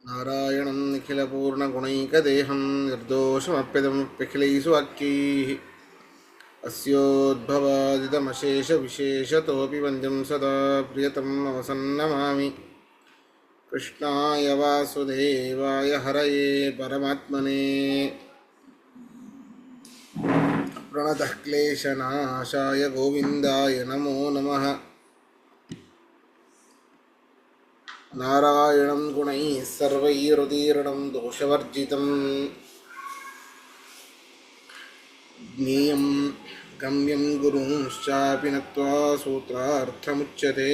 ನಾರಾಯಣಂ ನಿಖಿಲಪೂರ್ಣಗುಣೈಕದೇಹಂ ನಿರ್ದೋಷಮಪ್ಯದಮಪ್ಯಖಿಲೈಸುವಾಕ್ಯೈಃ ಅಸ್ಯೋದ್ಭವಾದಿತಮಶೇಷವಿಶೇಷತೋऽಪಿ ವಂದ್ಯಂ ಸದಾ ಪ್ರಿಯತಮಂ ಅವಸನ್ನಮಾಮಿ. ಕೃಷ್ಣಾಯ ವಾಸುದೇವಾಯ ಹರಯೇ ಪರಮಾತ್ಮನೇ ಪ್ರಣತಃ ಕ್ಲೇಶನಾಶಾಯ ಗೋವಿಂದಾಯ ನಮೋ ನಮಃ. ನಾರಾಯಣಂ ಗುಣೈಃ ಸರ್ವೈರುದೀರ್ಣಂ ದೋಷವರ್ಜಿತಂ ಜ್ಞೇಯಂ ಗಮ್ಯಂ ಗುರುಂಶ್ಚಾಪಿ ನತ್ವಾ ಸೂತ್ರಾರ್ಥಮುಚ್ಯತೆ.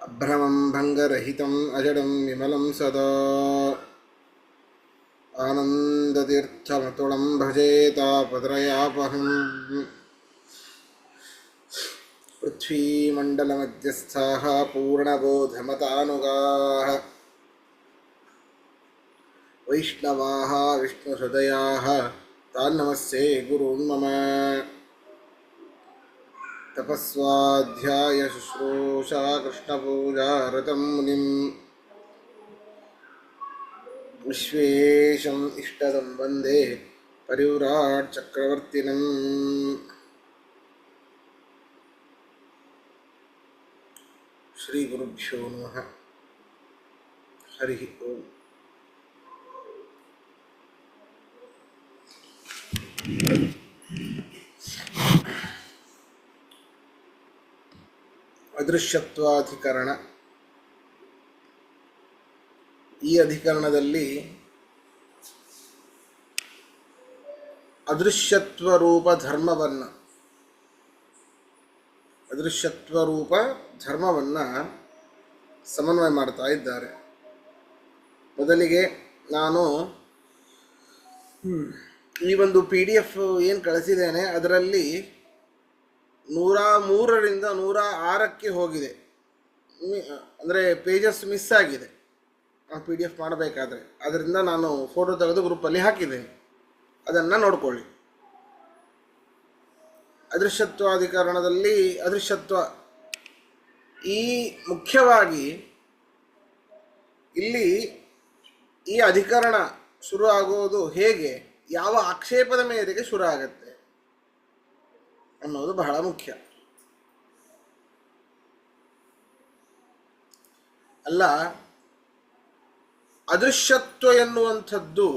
ಅಭ್ರಮಂ ಭಂಗರಹಿತಂ ಅಜಡಂ ವಿಮಲಂ ಸದಾ ಆನಂದತೀರ್ಥಮತುಳಂ ಭಜೆ ತಾಪತ್ರಯಾಪಹಂ. ಪೃಥ್ವೀಮಂಡಲಮಧ್ಯಸ್ಥಾಃ ಪೂರ್ಣಬೋಧಮತಾನುಗಾಃ ವೈಷ್ಣವಾಃ ವಿಷ್ಣುಹೃದಯಾಃ ತಾನ್ ನಮಸ್ಸೇ ಗುರೂನ್ ಮಮ. ತಪಸ್ವಾಧ್ಯಾಯ ಶುಶ್ರೂಷಾ ಕೃಷ್ಣಪೂಜಾರತಂ ಮುನಿಂ ವಿಶ್ವೇಶಂ ಇಷ್ಟದಂ ವಂದೇ ಪರಿವ್ರಾಟ್ ಚಕ್ರವರ್ತಿನಂ. ಶ್ರೀ ಗುರುಭ್ಯೋ ನಮಃ. ಹರಿ ಓಂ. ಅದೃಶ್ಯತ್ವಾಧಿಕರಣ. ಈ ಅಧಿಕರಣದಲ್ಲಿ ಅದೃಶ್ಯತ್ವರೂಪ ಧರ್ಮವನ್ನು ಸಮನ್ವಯ ಮಾಡ್ತಾ ಇದ್ದಾರೆ. ಮೊದಲಿಗೆ ನಾನು ಈ ಒಂದು PDF ಏನು ಕಳಿಸಿದ್ದೇನೆ ಅದರಲ್ಲಿ 103ರಿಂದ 106ಕ್ಕೆ ಹೋಗಿದೆ. ಅಂದರೆ ಪೇಜಸ್ ಮಿಸ್ ಆಗಿದೆ PDF ಮಾಡಬೇಕಾದ್ರೆ. ಅದರಿಂದ ನಾನು ಫೋಟೋ ತೆಗೆದು ಗ್ರೂಪಲ್ಲಿ ಹಾಕಿದ್ದೇನೆ, ಅದನ್ನು ನೋಡ್ಕೊಳ್ಳಿ. ಅದೃಶ್ಯತ್ವಾಧಿಕರಣದಲ್ಲಿ ಅದೃಶ್ಯತ್ವ ಈ ಮುಖ್ಯವಾಗಿ ಇಲ್ಲಿ ಈ ಅಧಿಕರಣ ಶುರು ಆಗೋದು ಹೇಗೆ, ಯಾವ ಆಕ್ಷೇಪದ ಮೇರೆಗೆ ಶುರು ಆಗತ್ತೆ ಅನ್ನೋದು ಬಹಳ ಮುಖ್ಯ. ಅಲ್ಲ, ಅದೃಶ್ಯತ್ವ ಎನ್ನುವಂಥದ್ದು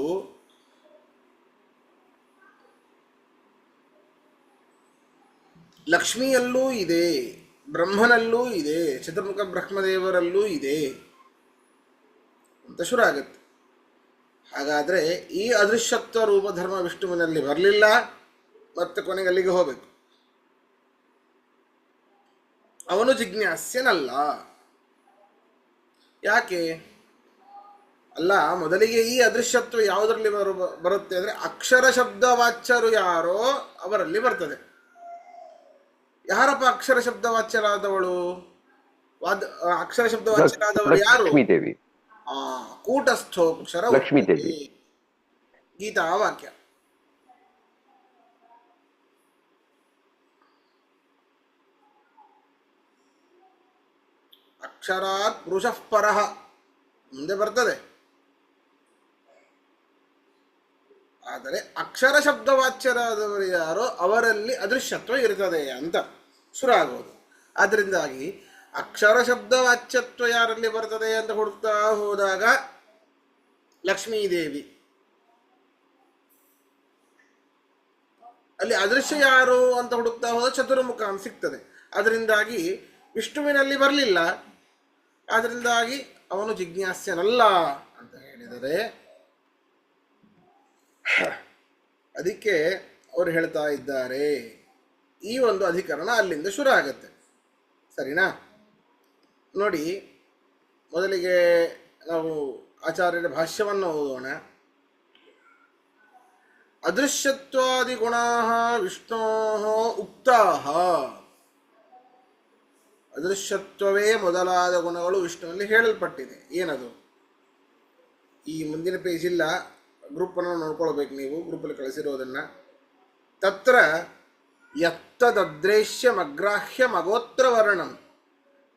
ಲಕ್ಷ್ಮಿಯಲ್ಲೂ ಇದೆ, ಬ್ರಹ್ಮನಲ್ಲೂ ಇದೆ, ಚತುರ್ಮುಖ ಬ್ರಹ್ಮದೇವರಲ್ಲೂ ಇದೆ ಅಂತ ಶುರು ಆಗುತ್ತೆ. ಹಾಗಾದರೆ ಈ ಅದೃಶ್ಯತ್ವ ರೂಪ ಧರ್ಮ ವಿಷ್ಣುವಿನಲ್ಲಿ ಬರಲಿಲ್ಲ, ಮತ್ತೆ ಕೊನೆಗೆ ಅಲ್ಲಿಗೆ ಹೋಗಬೇಕು. ಅವನು ಜಿಜ್ಞಾಸ್ಯನಲ್ಲ. ಯಾಕೆ ಅಲ್ಲ, ಮೊದಲಿಗೆ ಈ ಅದೃಶ್ಯತ್ವ ಯಾವುದರಲ್ಲಿ ಬರುತ್ತೆ ಅಂದರೆ ಅಕ್ಷರ ಶಬ್ದ ವಾಚ್ಯರು ಯಾರೋ ಅವರಲ್ಲಿ ಬರ್ತದೆ. ಯಾರಪ್ಪ ಅಕ್ಷರ ಶಬ್ದ ವಾಚ್ಯರಾದವಳು? ಅಕ್ಷರ ಶಬ್ದ ವಾಚ್ಯರಾದವಳು ಯಾರು? ಲಕ್ಷ್ಮೀದೇವಿ. ಕೂಟಸ್ಥೋಕ್ಷರ ಲಕ್ಷ್ಮೀದೇವಿ. ಗೀತಾ ವಾಕ್ಯ. ಅಕ್ಷರಾತ್ ಪುರುಷಃ ಪರಃ ಮುಂದೆ ಬರ್ತದೆ. ಆದರೆ ಅಕ್ಷರ ಶಬ್ದವಾಚ್ಯರಾದವರು ಯಾರೋ ಅವರಲ್ಲಿ ಅದೃಶ್ಯತ್ವ ಇರ್ತದೆ ಅಂತ ಶುರು ಆಗೋದು. ಆದ್ದರಿಂದಾಗಿ ಅಕ್ಷರ ಶಬ್ದವಾಚ್ಯತ್ವ ಯಾರಲ್ಲಿ ಬರ್ತದೆ ಅಂತ ಹುಡುಕ್ತಾ ಹೋದಾಗ ಲಕ್ಷ್ಮೀದೇವಿ, ಅಲ್ಲಿ ಅದೃಶ್ಯ ಯಾರು ಅಂತ ಹುಡುಕ್ತಾ ಹೋದ ಚತುರ್ಮುಖ ಅಂತ ಸಿಗ್ತದೆ. ಅದರಿಂದಾಗಿ ವಿಷ್ಣುವಿನಲ್ಲಿ ಬರಲಿಲ್ಲ, ಆದ್ದರಿಂದಾಗಿ ಅವನು ಜಿಜ್ಞಾಸ್ಯನಲ್ಲ ಅಂತ ಹೇಳಿದರೆ, ಅದಕ್ಕೆ ಅವರು ಹೇಳ್ತಾ ಇದ್ದಾರೆ ಈ ಒಂದು ಅಧಿಕರಣ ಅಲ್ಲಿಂದ ಶುರು ಆಗತ್ತೆ. ಸರಿನಾ? ನೋಡಿ, ಮೊದಲಿಗೆ ನಾವು ಆಚಾರ್ಯರ ಭಾಷ್ಯವನ್ನು ಓದೋಣ. ಅದೃಶ್ಯತ್ವಾದಿ ಗುಣಾಃ ವಿಷ್ಣೋ ಉಕ್ತಾಃ. ಅದೃಶ್ಯತ್ವವೇ ಮೊದಲಾದ ಗುಣಗಳು ವಿಷ್ಣುವಿನಲ್ಲಿ ಹೇಳಲ್ಪಟ್ಟಿದೆ. ಏನದು? ಈ ಮುಂದಿನ ಪೇಜ್ ಇಲ್ಲ, ಗ್ರೂಪನ್ನು ನೋಡ್ಕೊಳ್ಬೇಕು ನೀವು, ಗ್ರೂಪಲ್ಲಿ ಕಳಿಸಿರೋದನ್ನು. ತತ್ರ ಯತ್ತದದ್ರೇಶ್ಯಮಗ್ರಾಹ್ಯಮಗೋತ್ರ ವರ್ಣಂ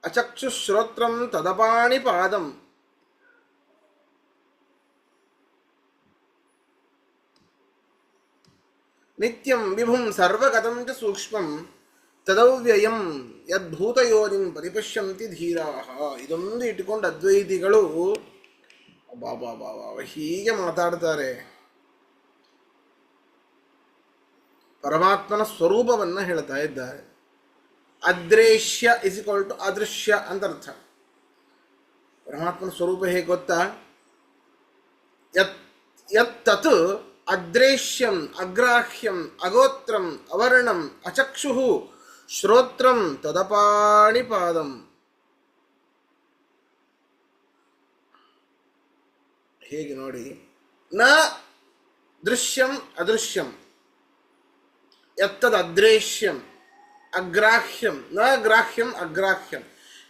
ಅಚಕ್ಷುಶ್ರೋತ್ರಂ ತದಪಾಣಿ ಪಾದಂ. ನಿತ್ಯಂ ವಿಭುಂ ಸರ್ವಗತಂ ಚ ಸೂಕ್ಷ್ಮಂ ತದವ್ಯಯಂ ಯದ್ಭೂತಯೋನಿಂ ಪರಿಪಶ್ಯಂತಿ ಧೀರಾಃ. ಇದೊಂದು ಇಟ್ಟುಕೊಂಡು ಅದ್ವೈತಿಗಳು ಬಾಬಾ ಬಾಬಾ ಹೀಗೆ ಮಾತಾಡ್ತಾರೆ. ಪರಮಾತ್ಮನ ಸ್ವರೂಪವನ್ನು ಹೇಳ್ತಾ ಇದ್ದಾರೆ. ಅದ್ರೇಶ್ಯ ಇಸ್ ಈಕ್ವಲ್ ಟು ಅದೃಶ್ಯ ಅಂತ ಅರ್ಥ. ಪರಮಾತ್ಮನ ಸ್ವರೂಪ ಹೇಗೆ ಗೊತ್ತಾ? ಯತ್ ಅದ್ರೇಶ್ಯಂ ಅಗ್ರಾಹ್ಯಂ ಅಗೋತ್ರಂ ಅವರ್ಣಂ ಅಚಕ್ಷು ಶ್ರೋತ್ರಂ ತದಪಾಣಿಪಾದಂ. ಹೇಗೆ ನೋಡಿ, ನ ದೃಶ್ಯಂ ಅದೃಶ್ಯಂ, ಯತ್ತದ್ ಅದ್ರೇಶ್ಯಂ ಅಗ್ರಾಹ್ಯಂ ನ ಗ್ರಾಹ್ಯಂ ಅಗ್ರಾಹ್ಯಂ.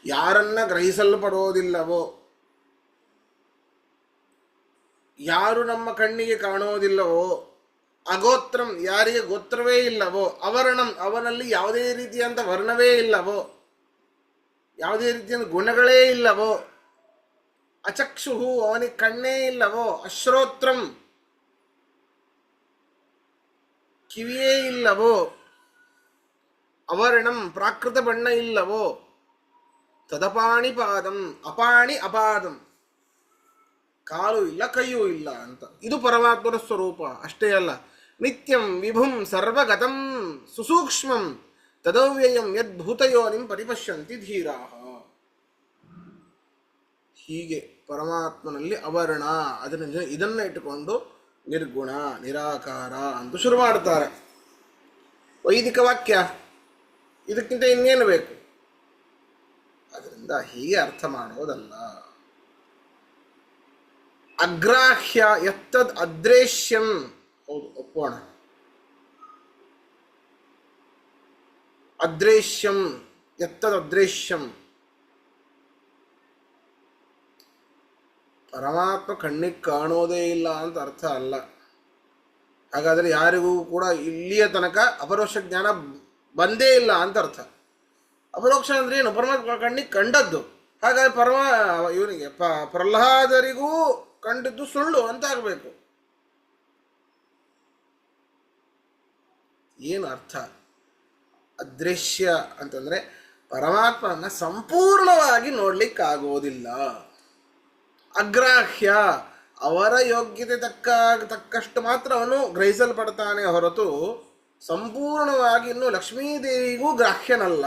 ಯಾರನ್ನ ಗ್ರಹಿಸಲ್ಪಡೋದಿಲ್ಲವೋ, ಯಾರು ನಮ್ಮ ಕಣ್ಣಿಗೆ ಕಾಣೋದಿಲ್ಲವೋ, ಅಗೋತ್ರಂ ಯಾರಿಗೆ ಗೋತ್ರವೇ ಇಲ್ಲವೋ, ಅವರ್ಣಂ ಅವನಲ್ಲಿ ಯಾವುದೇ ರೀತಿಯಂಥ ವರ್ಣವೇ ಇಲ್ಲವೋ, ಯಾವುದೇ ರೀತಿಯ ಗುಣಗಳೇ ಇಲ್ಲವೋ, ಅಚಕ್ಷುಹು ಅವನಿಗೆ ಕಣ್ಣೇ ಇಲ್ಲವೋ, ಅಶ್ರೋತ್ರಂ ಕಿವಿಯೇ ಇಲ್ಲವೋ, ಅವರ್ಣಂ ಪ್ರಾಕೃತ ಬಣ್ಣ ಇಲ್ಲವೋ, ತದಪಾಣಿ ಪಾದಂ ಅಪಾಣಿ ಅಪಾದಂ ಕಾಲು ಇಲ್ಲ ಕೈಯೂ ಇಲ್ಲ ಅಂತ. ಇದು ಪರಮಾತ್ಮನ ಸ್ವರೂಪ. ಅಷ್ಟೇ ಅಲ್ಲ, ನಿತ್ಯಂ ವಿಭುಂ ಸರ್ವಗತಂ ಸುಸೂಕ್ಷ್ಮಂ ತದವ್ಯಯಂ ಯದ್ಭೂತಯೋನಿಂ ಪರಿಪಶ್ಯಂತಿ ಧೀರಾಃ. ಹೀಗೆ ಪರಮಾತ್ಮನಲ್ಲಿ ಅವರ್ಣ, ಇದನ್ನು ಇಟ್ಟುಕೊಂಡು ನಿರ್ಗುಣ ನಿರಾಕಾರ ಅಂತ ಶುರು ಮಾಡ್ತಾರೆ. ವೈದಿಕ ವಾಕ್ಯ, ಇದಕ್ಕಿಂತ ಇನ್ನೇನು ಬೇಕು? ಅದರಿಂದ ಹೀಗೆ ಅರ್ಥ ಮಾಡೋದಲ್ಲ. ಅಗ್ರಾಹ್ಯ ಯತ್ತದ್ ಅದ್ರೇಶ್ಯಂ, ಹೌದು ಒಪ್ಪೋಣ, ಅದ್ರೇಶ್ಯಂ ಯತ್ತದ್ ಅದ್ರೇಶ್ಯಂ. ಪರಮಾತ್ಮ ಕಣ್ಣಿಗೆ ಕಾಣೋದೇ ಇಲ್ಲ ಅಂತ ಅರ್ಥ ಅಲ್ಲ. ಹಾಗಾದರೆ ಯಾರಿಗೂ ಕೂಡ ಇಲ್ಲಿಯ ತನಕ ಅಪರೋಕ್ಷ ಜ್ಞಾನ ಬಂದೇ ಇಲ್ಲ ಅಂತ ಅರ್ಥ. ಅಪರೋಕ್ಷ ಅಂದ್ರೆ ಏನು? ಪರಮಾತ್ಮ ಕಣ್ಣಿಗೆ ಕಂಡದ್ದು. ಹಾಗಾಗಿ ಇವನಿಗೆ ಪ್ರಹ್ಲಾದರಿಗೂ ಕಂಡಿದ್ದು ಸುಳ್ಳು ಅಂತ ಆಗಬೇಕು. ಏನು ಅರ್ಥ? ಅದೃಶ್ಯ ಅಂತಂದ್ರೆ ಪರಮಾತ್ಮನ ಸಂಪೂರ್ಣವಾಗಿ ನೋಡ್ಲಿಕ್ಕಾಗೋದಿಲ್ಲ. ಅಗ್ರಾಹ್ಯ ಅವರ ಯೋಗ್ಯತೆ ತಕ್ಕಷ್ಟು ಮಾತ್ರ ಅವನು ಗ್ರಹಿಸಲ್ಪಡ್ತಾನೆ ಹೊರತು ಸಂಪೂರ್ಣವಾಗಿ ಇನ್ನು ಲಕ್ಷ್ಮೀದೇವಿಗೂ ಗ್ರಾಹ್ಯನಲ್ಲ.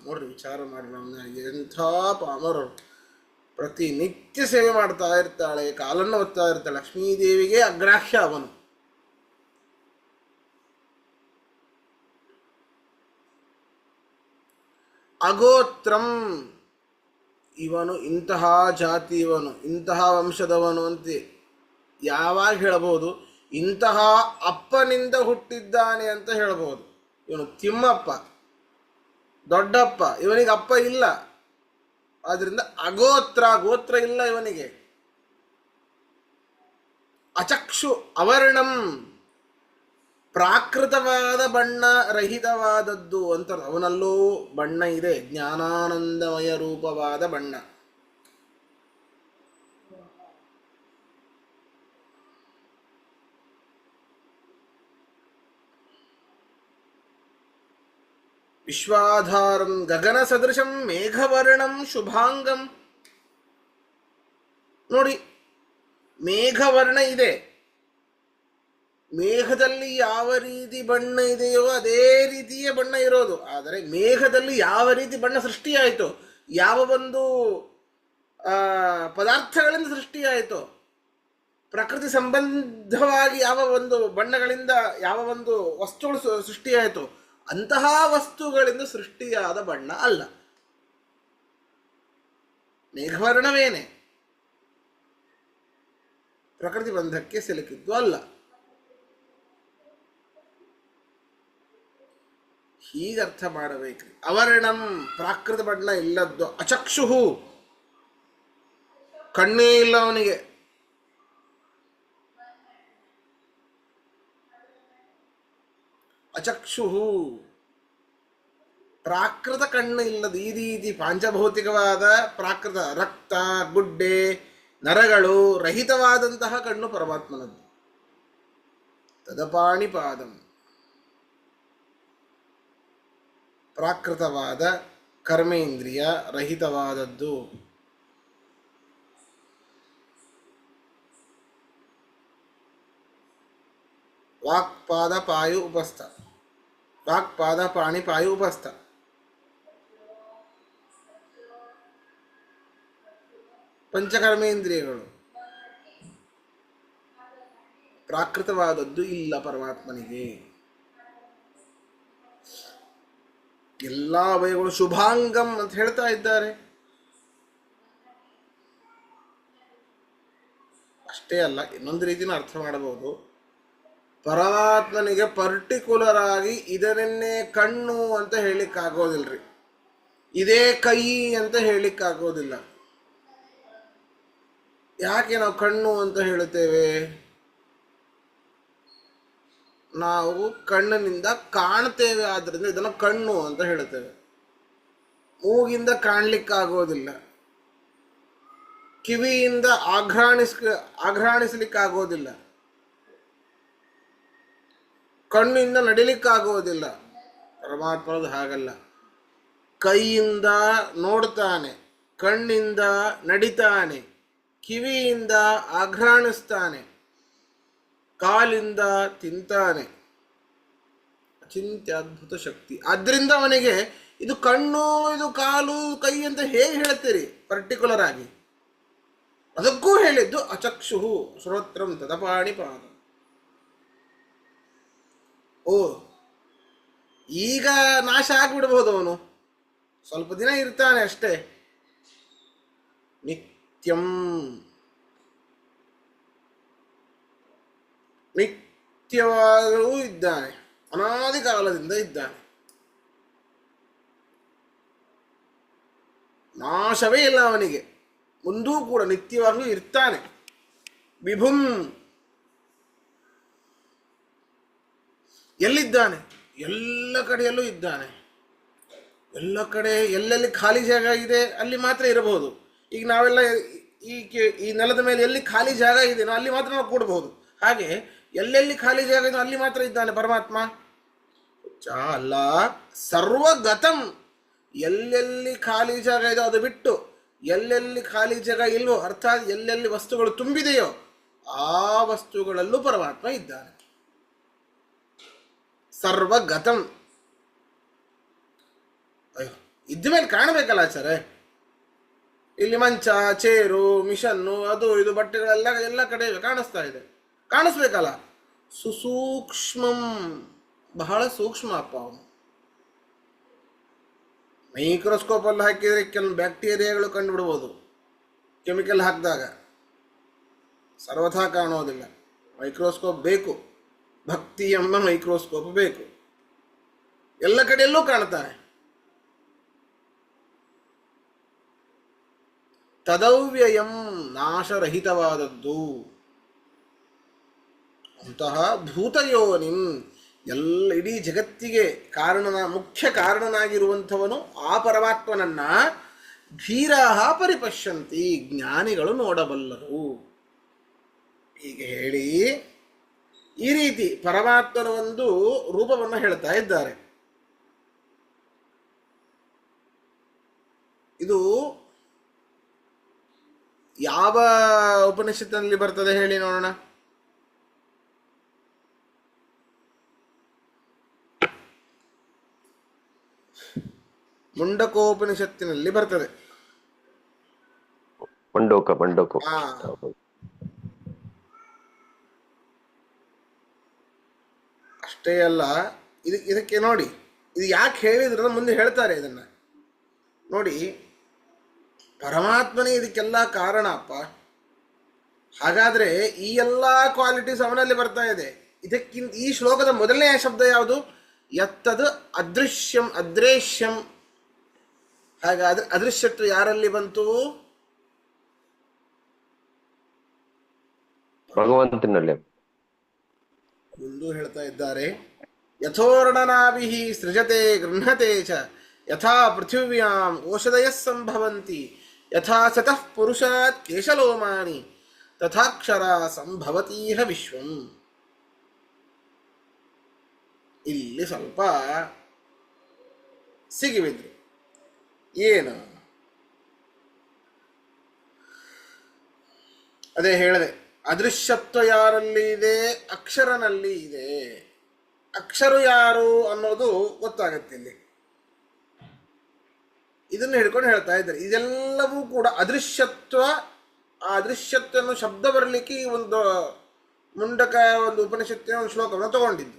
ನೋಡ್ರಿ, ವಿಚಾರ ಮಾಡಿ, ನಮ್ಮ ಎಂಥ ಪಾಮರರು. ಪ್ರತಿನಿತ್ಯ ಸೇವೆ ಮಾಡ್ತಾ ಇರ್ತಾಳೆ, ಕಾಲನ್ನು ಒತ್ತಾ ಇರ್ತಾಳೆ. ಲಕ್ಷ್ಮೀದೇವಿಗೆ ಅಗ್ರಾಹ್ಯ ಅವನು. ಅಗೋತ್ರಂ, ಇವನು ಇಂತಹ ಜಾತಿ, ಇವನು ಇಂತಹ ವಂಶದವನು ಅಂತ ಯಾವಾಗ ಹೇಳಬಹುದು? ಇಂತಹ ಅಪ್ಪನಿಂದ ಹುಟ್ಟಿದ್ದಾನೆ ಅಂತ ಹೇಳಬಹುದು. ಇವನು ತಿಮ್ಮಪ್ಪ, ದೊಡ್ಡಪ್ಪ, ಇವನಿಗೆ ಅಪ್ಪ ಇಲ್ಲ. ಆದ್ರಿಂದ ಅಗೋತ್ರ, ಗೋತ್ರ ಇಲ್ಲ ಇವನಿಗೆ. ಅಚಕ್ಷು ಅವರ್ಣಂ, ಪ್ರಾಕೃತವಾದ ಬಣ್ಣ ರಹಿತವಾದದ್ದು ಅಂತ. ಅವನಲ್ಲೂ ಬಣ್ಣ ಇದೆ, ಜ್ಞಾನಾನಂದಮಯ ರೂಪವಾದ ಬಣ್ಣ. ವಿಶ್ವಾಧಾರಂ ಗಗನ ಸದೃಶಂ ಮೇಘವರ್ಣಂ ಶುಭಾಂಗಂ. ನೋಡಿ, ಮೇಘವರ್ಣ ಇದೆ. ಮೇಘದಲ್ಲಿ ಯಾವ ರೀತಿ ಬಣ್ಣ ಇದೆಯೋ ಅದೇ ರೀತಿಯೇ ಬಣ್ಣ ಇರೋದು. ಆದರೆ ಮೇಘದಲ್ಲಿ ಯಾವ ರೀತಿ ಬಣ್ಣ ಸೃಷ್ಟಿಯಾಯಿತು, ಯಾವ ಒಂದು ಪದಾರ್ಥಗಳಿಂದ ಸೃಷ್ಟಿಯಾಯಿತು, ಪ್ರಕೃತಿ ಸಂಬಂಧವಾಗಿ ಯಾವ ಒಂದು ಬಣ್ಣಗಳಿಂದ ಯಾವ ಒಂದು ವಸ್ತುಗಳು ಸೃಷ್ಟಿಯಾಯಿತು, ಅಂತಹ ವಸ್ತುಗಳಿಂದ ಸೃಷ್ಟಿಯಾದ ಬಣ್ಣ ಅಲ್ಲ. ಮೇಘವರ್ಣವೇನೆ, ಪ್ರಕೃತಿ ಬಂಧಕ್ಕೆ ಸಿಲುಕಿದ್ದು ಅಲ್ಲ. ಹೀಗರ್ಥ ಮಾಡಬೇಕ್ರಿ. ಅವರ್ಣಂ, ಪ್ರಾಕೃತ ಬಣ್ಣ ಇಲ್ಲದ್ದು. ಅಚಕ್ಷುಹು, ಕಣ್ಣೇ ಇಲ್ಲ ಅವನಿಗೆ. ಅಚಕ್ಷುಹು, ಪ್ರಾಕೃತ ಕಣ್ಣು ಇಲ್ಲದ ಈ ರೀತಿ ಪಾಂಚಭೌತಿಕವಾದ ಪ್ರಾಕೃತ ರಕ್ತ ಗುಡ್ಡೆ ನರಗಳು ರಹಿತವಾದಂತಹ ಕಣ್ಣು ಪರಮಾತ್ಮನದ್ದು. ತದಪಾಣಿಪಾದಂ ಪ್ರಾಕೃತವಾದ ಕರ್ಮೇಂದ್ರಿಯ ರಹಿತವಾದದ್ದು. ವಾಕ್ಪಾದ ಪಾಯು ಉಪಸ್ಥ, ವಾಕ್ಪಾದ ಪಾಣಿ ಪಾಯು ಉಪಸ್ಥ. ಪಂಚಕರ್ಮೇಂದ್ರಿಯಗಳು ಪ್ರಾಕೃತವಾದದ್ದು ಇಲ್ಲ ಪರಮಾತ್ಮನಿಗೆ. ಎಲ್ಲ ಅವಯಗಳು ಶುಭಾಂಗಂ ಅಂತ ಹೇಳ್ತಾ ಇದ್ದಾರೆ. ಅಷ್ಟೇ ಅಲ್ಲ, ಇನ್ನೊಂದು ರೀತಿನ ಅರ್ಥ ಮಾಡಬಹುದು. ಪರಮಾತ್ಮನಿಗೆ ಪರ್ಟಿಕ್ಯುಲರ್ ಆಗಿ ಇದನ್ನೇ ಕಣ್ಣು ಅಂತ ಹೇಳಿಕ್ಕಾಗೋದಿಲ್ರಿ, ಇದೇ ಕೈ ಅಂತ ಹೇಳಿಕ್ಕಾಗೋದಿಲ್ಲ. ಯಾಕೆ ನಾವು ಕಣ್ಣು ಅಂತ ಹೇಳುತ್ತೇವೆ? ನಾವು ಕಣ್ಣಿನಿಂದ ಕಾಣ್ತೇವೆ, ಆದ್ರಿಂದ ಇದನ್ನು ಕಣ್ಣು ಅಂತ ಹೇಳುತ್ತೇವೆ. ಮೂಗಿಂದ ಕಾಣ್ಲಿಕ್ಕಾಗೋದಿಲ್ಲ, ಕಿವಿಯಿಂದ ಆಘ್ರಾಣಿಸ್ಲಿಕ್ಕಾಗೋದಿಲ್ಲ, ಕಣ್ಣಿಂದ ನಡಿಲಿಕ್ಕಾಗೋದಿಲ್ಲ. ಪರಮಾತ್ಮನದು ಹಾಗಲ್ಲ. ಕೈಯಿಂದ ನೋಡ್ತಾನೆ, ಕಣ್ಣಿಂದ ನಡಿತಾನೆ, ಕಿವಿಯಿಂದ ಆಘ್ರಾಣಿಸ್ತಾನೆ, ಕಾಲಿಂದ ತಿಂತಾನೆ. ಅಚಿಂತ್ಯದ್ಭುತ ಶಕ್ತಿ. ಆದ್ರಿಂದ ಅವನಿಗೆ ಇದು ಕಣ್ಣು, ಇದು ಕಾಲು, ಕೈ ಅಂತ ಹೇಗೆ ಹೇಳ್ತೀರಿ ಪರ್ಟಿಕ್ಯುಲರ್ ಆಗಿ? ಅದಕ್ಕೂ ಹೇಳಿದ್ದು ಅಚಕ್ಷು ಶ್ರೋತ್ರಂ ತದಪಾಣಿಪಾದ. ಓ, ಈಗ ನಾಶ ಆಗ್ಬಿಡ್ಬೋದು, ಅವನು ಸ್ವಲ್ಪ ದಿನ ಇರ್ತಾನೆ ಅಷ್ಟೇ. ನಿತ್ಯಂ, ನಿತ್ಯವಾಗಲೂ ಇದ್ದಾನೆ, ಅನಾದಿ ಕಾಲದಿಂದ ಇದ್ದಾನೆ, ನಾಶವೇ ಇಲ್ಲ ಅವನಿಗೆ, ಮುಂದೂ ಕೂಡ ನಿತ್ಯವಾಗಲೂ ಇರ್ತಾನೆ. ವಿಭುಂ, ಎಲ್ಲಿದ್ದಾನೆ? ಎಲ್ಲ ಕಡೆಯಲ್ಲೂ ಇದ್ದಾನೆ. ಎಲ್ಲ ಕಡೆ ಎಲ್ಲೆಲ್ಲಿ ಖಾಲಿ ಜಾಗ ಇದೆ ಅಲ್ಲಿ ಮಾತ್ರ ಇರಬಹುದು. ಈಗ ನಾವೆಲ್ಲ ಈ ನೆಲದ ಮೇಲೆ ಎಲ್ಲಿ ಖಾಲಿ ಜಾಗ ಇದೆ ಅಲ್ಲಿ ಮಾತ್ರ ನಾವು ಕೂಡಬಹುದು. ಹಾಗೆ ಎಲ್ಲೆಲ್ಲಿ ಖಾಲಿ ಜಾಗ ಇದೆ ಅಲ್ಲಿ ಮಾತ್ರ ಇದ್ದಾನೆ ಪರಮಾತ್ಮ. ಅಲ್ಲ, ಸರ್ವಗತಂ, ಎಲ್ಲೆಲ್ಲಿ ಖಾಲಿ ಜಾಗ ಇದೆ ಅದು ಬಿಟ್ಟು ಎಲ್ಲೆಲ್ಲಿ ಖಾಲಿ ಜಾಗ ಇಲ್ವೋ, ಅರ್ಥಾತ್ ಎಲ್ಲೆಲ್ಲಿ ವಸ್ತುಗಳು ತುಂಬಿದೆಯೋ ಆ ವಸ್ತುಗಳಲ್ಲೂ ಪರಮಾತ್ಮ ಇದ್ದಾನೆ. ಸರ್ವಗತಂ. ಅಯ್ಯೋ, ಇದ್ದ ಮೇಲೆ ಕಾಣಬೇಕಲ್ಲ ಆಚಾರ್ಯ. ಇಲ್ಲಿ ಮಂಚ, ಚೇರು, ಮಿಷನ್ನು, ಅದು ಇದು ಬಟ್ಟೆಗಳೆಲ್ಲ ಎಲ್ಲ ಕಡೆ ಕಾಣಿಸ್ತಾ ಇದೆ, ಕಾಣಿಸ್ಬೇಕಲ್ಲ. ಸುಸೂಕ್ಷ್ಮಂ, ಬಹಳ ಸೂಕ್ಷ್ಮ ಅಪ್ಪ ಅವನು. ಮೈಕ್ರೋಸ್ಕೋಪ್ ಅಲ್ಲಿ ಹಾಕಿದರೆ ಕೆಲವು ಬ್ಯಾಕ್ಟೀರಿಯಾಗಳು ಕಂಡುಬಿಡ್ಬೋದು, ಕೆಮಿಕಲ್ ಹಾಕಿದಾಗ ಸರ್ವಥಾ ಕಾಣೋದಿಲ್ಲ. ಮೈಕ್ರೋಸ್ಕೋಪ್ ಬೇಕು, ಭಕ್ತಿ ಎಂಬ ಮೈಕ್ರೋಸ್ಕೋಪ್ ಬೇಕು. ಎಲ್ಲ ಕಡೆಯಲ್ಲೂ ಕಾಣ್ತಾನೆ. ತದವ್ಯಯಂ, ನಾಶರಹಿತವಾದದ್ದು. ಅಂತಹ ಭೂತಯೋನಿಂ, ಎಲ್ಲ ಇಡೀ ಜಗತ್ತಿಗೆ ಮುಖ್ಯ ಕಾರಣನಾಗಿರುವಂಥವನು ಆ ಪರಮಾತ್ಮನನ್ನ ಧೀರಾಹ ಪರಿಪಶ್ಯಂತಿ, ಜ್ಞಾನಿಗಳು ನೋಡಬಲ್ಲರು. ಹೀಗೆ ಹೇಳಿ ಈ ರೀತಿ ಪರಮಾತ್ಮನ ಒಂದು ರೂಪವನ್ನು ಹೇಳ್ತಾ ಇದ್ದಾರೆ. ಇದು ಯಾವ ಉಪನಿಷತ್ತಿನಲ್ಲಿ ಬರ್ತದೆ ಹೇಳಿ ನೋಡೋಣ? ಮುಂಡಕೋಪನಿಷತ್ತಿನಲ್ಲಿ ಬರ್ತದೆ. ಮಂಡೋಕ. ಅಷ್ಟೇ ಅಲ್ಲ, ಇದಕ್ಕೆ ನೋಡಿ, ಇದು ಯಾಕೆ ಹೇಳಿದ್ರೆ ಮುಂದೆ ಹೇಳ್ತಾರೆ ಇದನ್ನ ನೋಡಿ. ಪರಮಾತ್ಮನೇ ಇದಕ್ಕೆಲ್ಲ ಕಾರಣ ಅಪ್ಪ. ಹಾಗಾದ್ರೆ ಈ ಎಲ್ಲ ಕ್ವಾಲಿಟೀಸ್ ಅವನಲ್ಲಿ ಬರ್ತಾ ಇದೆ. ಇದಕ್ಕಿಂತ ಈ ಶ್ಲೋಕದ ಮೊದಲನೆಯ ಶಬ್ದ ಯಾವುದು? ಯತ್ತದು ಅದೃಶ್ಯಂ ಅದ್ರೇಶ್ಯಂ. ಹಾಗಾದ್ರೆ ಅದೃಶ್ಯತ್ವ ಯಾರಲ್ಲಿ ಬಂತು? ಭಗವಂತನಲ್ಲಿ. ಮುಂದೂ ಹೇಳ್ತಾ ಇದ್ದಾರೆ, ಯಥೋರ್ಣನಾಭಿಃ ಸೃಜತೆ ಗೃಹತೆ ಚ ಯಥಾ ಪೃಥಿವ್ಯಾಂ ಓಷಧಯಃ ಸಂಭವಂತಿ ಯಥಾ ಸತಃ ಪುರುಷಾತ್ ಕೇಶಲೋಮಾನಿ ತಥಾಕ್ಷರ ಸಂಭವತೀಹ ವಿಶ್ವಂ. ಇಲ್ಲಿ ಸ್ವಲ್ಪ ಸಿಗಿಬಿದ್ರು. ಏನು? ಅದೇ ಹೇಳಿದೆ, ಅದೃಶ್ಯತ್ವ ಯಾರಲ್ಲಿ ಇದೆ? ಅಕ್ಷರನಲ್ಲಿ ಇದೆ. ಅಕ್ಷರ ಯಾರು ಅನ್ನೋದು ಗೊತ್ತಾಗತ್ತೆ ಇಲ್ಲಿ. ಇದನ್ನು ಹಿಡ್ಕೊಂಡು ಹೇಳ್ತಾ ಇದ್ದಾರೆ. ಇದೆಲ್ಲವೂ ಕೂಡ ಅದೃಶ್ಯತ್ವ. ಆ ಅದೃಶ್ಯತ್ವವನ್ನು ಶಬ್ದ ಬರಲಿಕ್ಕೆ ಈ ಒಂದು ಮುಂಡಕ ಒಂದು ಉಪನಿಷತ್ತಿನ ಒಂದು ಶ್ಲೋಕವನ್ನು ತಗೊಂಡಿದ್ದು.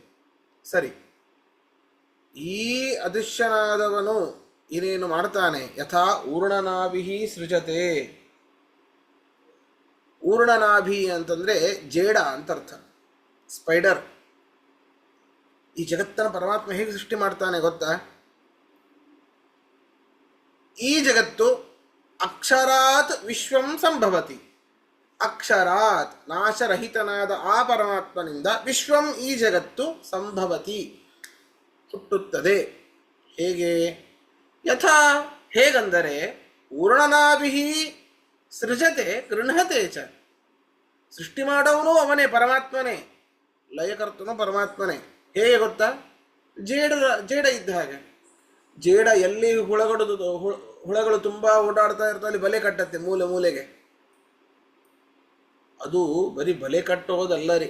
ಸರಿ, ಈ ಅದೃಶ್ಯನಾದವನು ಏನೇನು ಮಾಡ್ತಾನೆ? ಯಥಾ ಊರ್ಣನಾಭಿ ಸೃಜತೆ. ಊರ್ಣನಾಭಿ ಅಂತಂದ್ರೆ ಜೇಡ ಅಂತ ಅರ್ಥ, ಸ್ಪೈಡರ್. ಈ ಜಗತ್ತನ್ನು ಪರಮಾತ್ಮ ಹೇಗೆ ಸೃಷ್ಟಿ ಮಾಡ್ತಾನೆ ಗೊತ್ತಾ? ಈ ಜಗತ್ತು ಅಕ್ಷರಾತ್ ವಿಶ್ವಂ ಸಂಭವತಿ. ಅಕ್ಷರಾತ್ ನಾಶರಹಿತನಾದ ಆ ಪರಮಾತ್ಮನಿಂದ ವಿಶ್ವಂ ಈ ಜಗತ್ತು ಸಂಭವತಿ ಹುಟ್ಟುತ್ತದೆ. ಹೇಗೆ? ಯಥಾ ಹೇಗಂದರೆ ಊರ್ಣನಾಭಿ ಸೃಜತೆ ಗೃಹತೆ ಚ. ಸೃಷ್ಟಿ ಮಾಡೋನು ಅವನೇ, ಪರಮಾತ್ಮನೇ. ಲಯಕರ್ತನು ಪರಮಾತ್ಮನೇ. ಹೇಗೆ ಗೊತ್ತಾ? ಜೇಡ ಇದ್ದ ಹಾಗೆ. ಜೇಡ ಎಲ್ಲಿ ಹುಳಗಳು ತುಂಬ ಓಡಾಡ್ತಾ ಇರ್ತವೆ, ಅಲ್ಲಿ ಬಲೆ ಕಟ್ಟತ್ತೆ ಮೂಲೆ ಮೂಲೆಗೆ. ಅದು ಬರೀ ಬಲೆ ಕಟ್ಟೋದಲ್ಲ ರೀ,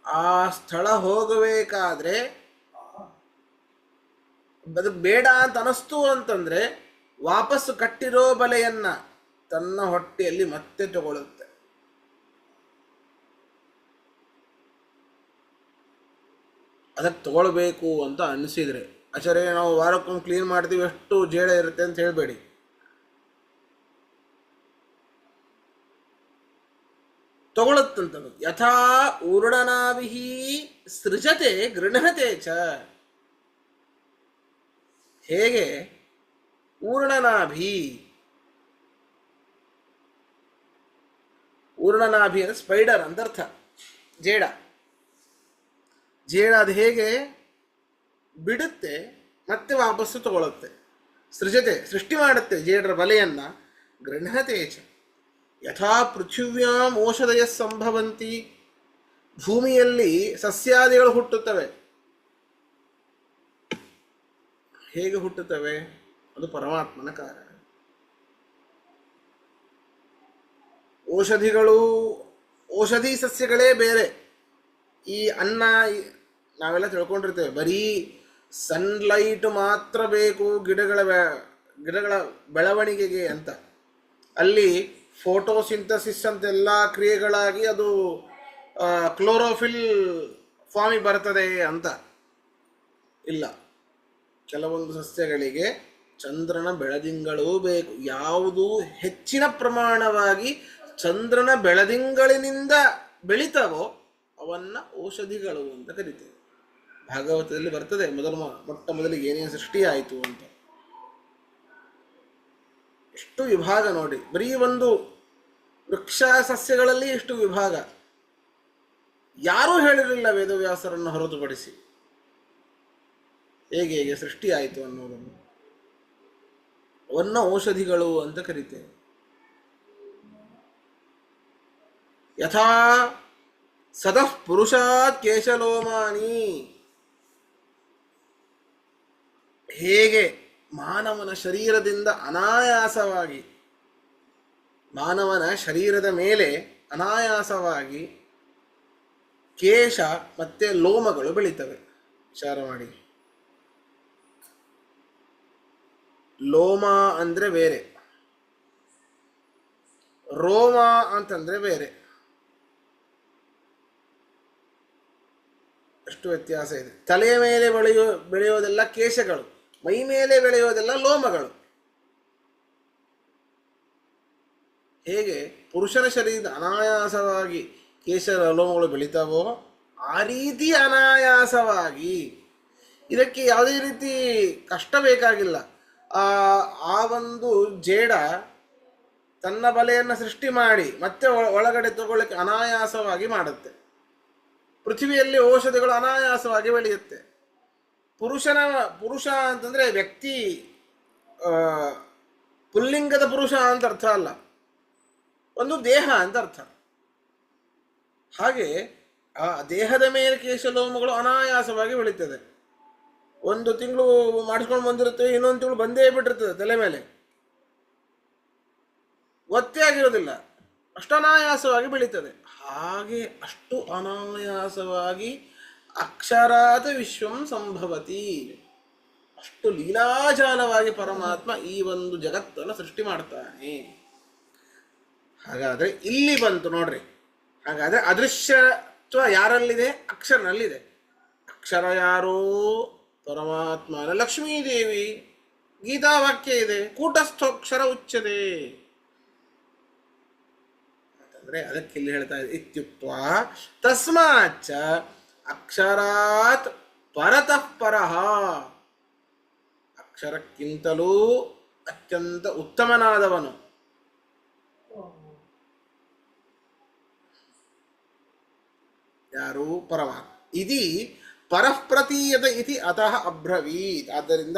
ಆ ಸ್ಥಳ ಹೋಗಬೇಕಾದ್ರೆ ಅದು ಬೇಡ ಅಂತ ಅನಿಸ್ತು ಅಂತಂದ್ರೆ ವಾಪಸ್ಸು ಕಟ್ಟಿರೋ ಬಲೆಯನ್ನ ತನ್ನ ಹೊಟ್ಟೆಯಲ್ಲಿ ಮತ್ತೆ ತಗೊಳ್ಳುತ್ತೆ. ಅದಕ್ಕೆ ತಗೊಳ್ಬೇಕು ಅಂತ ಅನಿಸಿದ್ರೆ, ಆಚಾರ್ಯ ನಾವು ವಾರಕ್ಕೊಮ್ಮೆ ಕ್ಲೀನ್ ಮಾಡ್ತೀವಿ, ಎಷ್ಟು ಜೇಡ ಇರುತ್ತೆ ಅಂತ ಹೇಳಬೇಡಿ. ತಗೊಳತ್ತಂತ. ಯಥಾ ಊರ್ಣನಾಭಿ ಸೃಜತೆ ಗೃಹತೆ ಚ. ಹೇಗೆ? ಊರ್ಣನಾಭಿ. ಊರ್ಣನಾಭಿ ಅಂದರೆ ಸ್ಪೈಡರ್ ಅಂತ ಅರ್ಥ. ಜೇಡ. ಜೇಡ ಅದು ಹೇಗೆ ಬಿಡುತ್ತೆ ಮತ್ತೆ ವಾಪಸ್ಸು ತಗೊಳುತ್ತೆ. ಸೃಜತೆ ಸೃಷ್ಟಿ ಮಾಡುತ್ತೆ ಜೇಡರ ಬಲೆಯನ್ನ. ಗೃಹತೆ ಚ. ಯಥಾ ಪೃಥಿವ್ಯಾಂ ಓಷಧಯ ಸಂಭವಂತಿ. ಭೂಮಿಯಲ್ಲಿ ಸಸ್ಯಾದಿಗಳು ಹುಟ್ಟುತ್ತವೆ. ಹೇಗೆ ಹುಟ್ಟುತ್ತವೆ? ಅದು ಪರಮಾತ್ಮನ ಕಾರಣ. ಔಷಧಿ ಸಸ್ಯಗಳೇ ಬೇರೆ. ಈ ಅನ್ನ ನಾವೆಲ್ಲ ತಿಳ್ಕೊಂಡಿರ್ತೇವೆ, ಬರೀ ಸನ್ಲೈಟ್ ಮಾತ್ರ ಬೇಕು ಗಿಡಗಳ ಬೆಳವಣಿಗೆಗೆ ಅಂತ. ಅಲ್ಲಿ ಫೋಟೋಸಿಂಥಸಿಸ್ ಅಂತೆಲ್ಲ ಕ್ರಿಯೆಗಳಾಗಿ ಅದು ಕ್ಲೋರೋಫಿಲ್ ಫಾರ್ಮಿಗೆ ಬರ್ತದೆ ಅಂತ ಇಲ್ಲ. ಕೆಲವೊಂದು ಸಸ್ಯಗಳಿಗೆ ಚಂದ್ರನ ಬೆಳದಿಂಗಳೂ ಬೇಕು. ಯಾವುದು ಹೆಚ್ಚಿನ ಪ್ರಮಾಣವಾಗಿ ಚಂದ್ರನ ಬೆಳದಿಂಗಳಿನಿಂದ ಬೆಳಿತಾವೋ ಅವನ್ನ ಔಷಧಿಗಳು ಅಂತ ಕರಿತೇವೆ. ಭಾಗವತದಲ್ಲಿ ಬರ್ತದೆ, ಮೊಟ್ಟ ಮೊದಲಿಗೆ ಏನೇನು ಸೃಷ್ಟಿ ಆಯಿತು ಅಂತ. ಎಷ್ಟು ವಿಭಾಗ ನೋಡಿ. ಬರೀ ಒಂದು ವೃಕ್ಷ ಸಸ್ಯಗಳಲ್ಲಿ ಎಷ್ಟು ವಿಭಾಗ. ಯಾರೂ ಹೇಳಿರಲಿಲ್ಲ ವೇದವ್ಯಾಸರನ್ನು ಹೊರತುಪಡಿಸಿ ಹೇಗೆ ಹೇಗೆ ಸೃಷ್ಟಿ ಆಯಿತು ಅನ್ನೋದನ್ನು. ಅವನ್ನ ಔಷಧಿಗಳು ಅಂತ ಕರಿತೇವೆ. ಯಥಾ ಸತಃ ಪುರುಷಾತ್ ಕೇಶಲೋಮಾನಿ. ಹೇಗೆ ಮಾನವನ ಶರೀರದಿಂದ ಅನಾಯಾಸವಾಗಿ, ಮಾನವನ ಶರೀರದ ಮೇಲೆ ಅನಾಯಾಸವಾಗಿ ಕೇಶ ಮತ್ತೆ ಲೋಮಗಳು ಬೆಳೀತವೆ. ವಿಚಾರ ಮಾಡಿ. ಲೋಮ ಅಂದ್ರೆ ಬೇರೆ, ರೋಮ ಅಂತಂದ್ರೆ ಬೇರೆ. ಎಷ್ಟು ವ್ಯತ್ಯಾಸ ಇದೆ. ತಲೆಯ ಮೇಲೆ ಬೆಳೆಯೋದೆಲ್ಲ ಕೇಶಗಳು, ಮೈ ಮೇಲೆ ಬೆಳೆಯೋದೆಲ್ಲ ಲೋಮಗಳು. ಹೇಗೆ ಪುರುಷನ ಶರೀರದ ಅನಾಯಾಸವಾಗಿ ಕೇಶ ಲೋಮಗಳು ಬೆಳಿತಾವೋ ಆ ರೀತಿ ಅನಾಯಾಸವಾಗಿ, ಇದಕ್ಕೆ ಯಾವುದೇ ರೀತಿ ಕಷ್ಟ ಬೇಕಾಗಿಲ್ಲ. ಆ ಒಂದು ಜೇಡ ತನ್ನ ಬಲೆಯನ್ನು ಸೃಷ್ಟಿ ಮಾಡಿ ಮತ್ತೆ ಒಳಗಡೆ ತಗೊಳ್ಳಿಕ್ಕೆ ಅನಾಯಾಸವಾಗಿ ಮಾಡುತ್ತೆ. ಪೃಥ್ವಿಯಲ್ಲಿ ಔಷಧಿಗಳು ಅನಾಯಾಸವಾಗಿ ಬೆಳೆಯುತ್ತೆ. ಪುರುಷ ಅಂತಂದರೆ ವ್ಯಕ್ತಿ, ಆ, ಪುಲ್ಲಿಂಗದ ಪುರುಷ ಅಂತ ಅರ್ಥ ಅಲ್ಲ, ಒಂದು ದೇಹ ಅಂತ ಅರ್ಥ. ಹಾಗೆ ಆ ದೇಹದ ಮೇಲೆ ಕೇಶಲೋಮಗಳು ಅನಾಯಾಸವಾಗಿ ಬೆಳೀತದೆ. ಒಂದು ತಿಂಗಳು ಮಾಡಿಸ್ಕೊಂಡು ಬಂದಿರುತ್ತೇವೆ, ಇನ್ನೊಂದು ತಿಂಗಳು ಬಂದೇ ಬಿಟ್ಟಿರ್ತದೆ ತಲೆ ಮೇಲೆ, ಒತ್ತೇ ಆಗಿರೋದಿಲ್ಲ, ಅಷ್ಟು ಅನಾಯಾಸವಾಗಿ ಬೆಳೀತದೆ. ಹಾಗೆ ಅಷ್ಟು ಅನಾಯಾಸವಾಗಿ ಅಕ್ಷರಾತ್ ವಿಶ್ವಂ ಸಂಭವತಿ, ಅಷ್ಟು ಲೀಲಾಜಾಲವಾಗಿ ಪರಮಾತ್ಮ ಈ ಒಂದು ಜಗತ್ತನ್ನು ಸೃಷ್ಟಿ ಮಾಡ್ತಾನೆ. ಹಾಗಾದರೆ ಇಲ್ಲಿ ಬಂತು ನೋಡ್ರಿ. ಹಾಗಾದರೆ ಅದೃಶ್ಯತ್ವ ಯಾರಲ್ಲಿದೆ? ಅಕ್ಷರನಲ್ಲಿದೆ. ಅಕ್ಷರ ಯಾರು? ಪರಮಾತ್ಮ. ಲಕ್ಷ್ಮೀದೇವಿ. ಗೀತಾವಾಕ್ಯ ಇದೆ, ಕೂಟಸ್ಥೋಕ್ಷರ ಉಚ್ಯತೆ ಅಂತಂದ್ರೆ ಅದಕ್ಕೆ ಇಲ್ಲಿ ಹೇಳ್ತಾ ಇದೆ, ಇತ್ಯುಕ್ತ ತಸ್ಮಾಚ್ಚ ಅಕ್ಷರಾತ್ ಪರತಃ ಪರಃ, ಅಕ್ಷರಕ್ಕಿಂತಲೂ ಅತ್ಯಂತ ಉತ್ತಮನಾದವನು ಯಾರು? ಪರಮಾತ್ಮ. ಇದಿ ಪರಃಪ್ರತೀಯತ ಇತಿ ಅತಃ ಅಬ್ರವೀತ್. ಆದ್ದರಿಂದ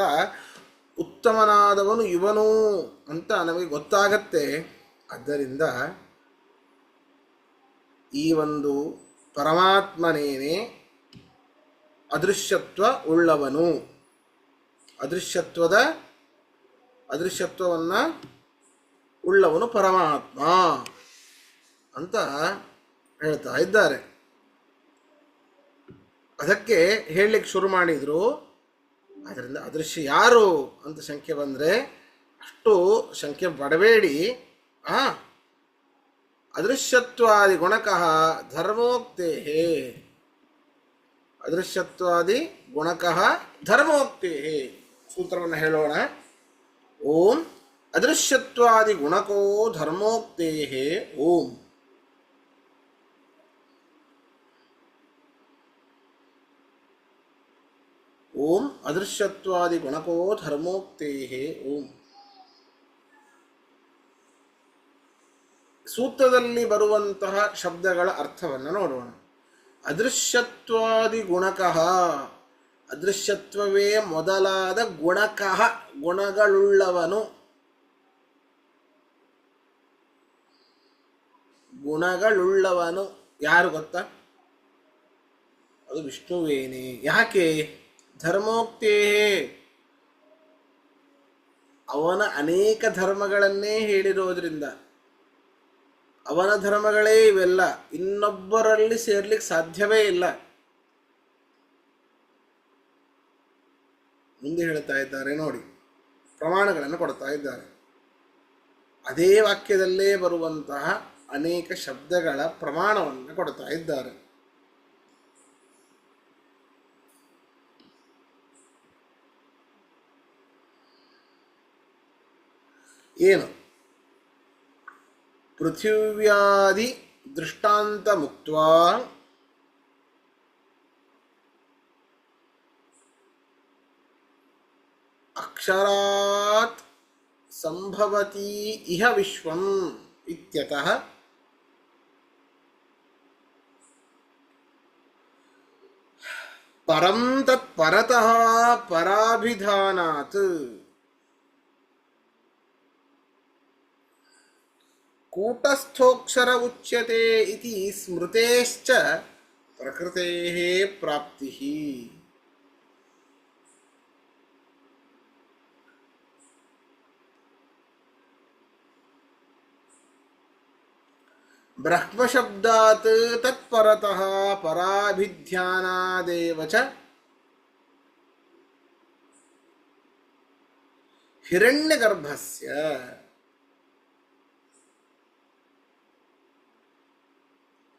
ಉತ್ತಮನಾದವನು ಇವನು ಅಂತ ನಮಗೆ ಗೊತ್ತಾಗತ್ತೆ. ಆದ್ದರಿಂದ ಈ ಒಂದು ಪರಮಾತ್ಮನೇನೆ ಅದೃಶ್ಯತ್ವ ಉಳ್ಳವನು, ಅದೃಶ್ಯತ್ವವನ್ನು ಉಳ್ಳವನು ಪರಮಾತ್ಮ ಅಂತ ಹೇಳ್ತಾ ಇದ್ದಾರೆ. ಅದಕ್ಕೆ ಹೇಳಲಿಕ್ಕೆ ಶುರು ಮಾಡಿದರು. ಅದರಿಂದ ಅದೃಶ್ಯ ಯಾರು ಅಂತ ಶಂಕೆ ಬಂದರೆ ಅಷ್ಟು ಶಂಕೆ ಪಡಬೇಡಿ. ಅದೃಶ್ಯತ್ವಾದಿ ಗುಣಕಃ ಧರ್ಮೋಕ್ತೇ, ಅದೃಶ್ಯತ್ವಾದಿ ಗುಣಕಃ ಧರ್ಮೋಕ್ತೇ. ಸೂತ್ರವನ್ನು ಹೇಳೋಣ. ಓಂ ಅದೃಶ್ಯತ್ವಾದಿ ಗುಣಕೋ ಧರ್ಮೋಕ್ತೇ ಓಂ. ಓಂ ಅದೃಶ್ಯತ್ವಾದಿ ಗುಣಕೋ ಧರ್ಮೋಕ್ತೇ ಓಂ. ಸೂತ್ರದಲ್ಲಿ ಬರುವಂತಹ ಶಬ್ದಗಳ ಅರ್ಥವನ್ನು ನೋಡೋಣ. ಅದೃಶ್ಯತ್ವಾದಿ ಗುಣಕಃ, ಅದೃಶ್ಯತ್ವವೇ ಮೊದಲಾದ ಗುಣಕಃ, ಗುಣಗಳುಳ್ಳವನು. ಗುಣಗಳುಳ್ಳವನು ಯಾರು ಗೊತ್ತಾ? ಅದು ವಿಷ್ಣುವೇನೆ. ಯಾಕೆ? ಧರ್ಮೋಕ್ತೇ, ಅವನ ಅನೇಕ ಧರ್ಮಗಳನ್ನೇ ಹೇಳಿರೋದ್ರಿಂದ, ಅವನ ಧರ್ಮಗಳೇ ಇವೆಲ್ಲ, ಇನ್ನೊಬ್ಬರಲ್ಲಿ ಸೇರ್ಲಿಕ್ಕೆ ಸಾಧ್ಯವೇ ಇಲ್ಲ. ಮುಂದೆ ಹೇಳ್ತಾ ಇದ್ದಾರೆ ನೋಡಿ, ಪ್ರಮಾಣಗಳನ್ನು ಕೊಡ್ತಾ ಇದ್ದಾರೆ. ಅದೇ ವಾಕ್ಯದಲ್ಲೇ ಬರುವಂತಹ ಅನೇಕ ಶಬ್ದಗಳ ಪ್ರಮಾಣವನ್ನು ಕೊಡ್ತಾ ಇದ್ದಾರೆ. ಏನು? ಪೃಥಿವ್ಯಾದಿ ದೃಷ್ಟಾಂತ ಮುಕ್ತ್ವಾ ಅಕ್ಷರಾತ್ ಸಂಭವತಿ ಇಹ ವಿಶ್ವಂ ಇತ್ಯತಃ ಪರಂ ತತ್ ಪರತಃ ಪರಾಭಿಧಾನಾತ್ ಕೂಟಸ್ಥೋಕ್ಷರ ಉಚ್ಯತೆ ಇತಿ ಸ್ಮೃತೇಶ್ಚ ಪ್ರಕೃತೇಃ ಪ್ರಾಪ್ತಿಃ. ಬ್ರಹ್ಮಶಬ್ದಾತ್ ತತ್ಪರತಃ ಪರಾಭಿಧ್ಯಾನಾದೇವ ಚ ಹಿರಣ್ಯಗರ್ಭಸ್ಯ.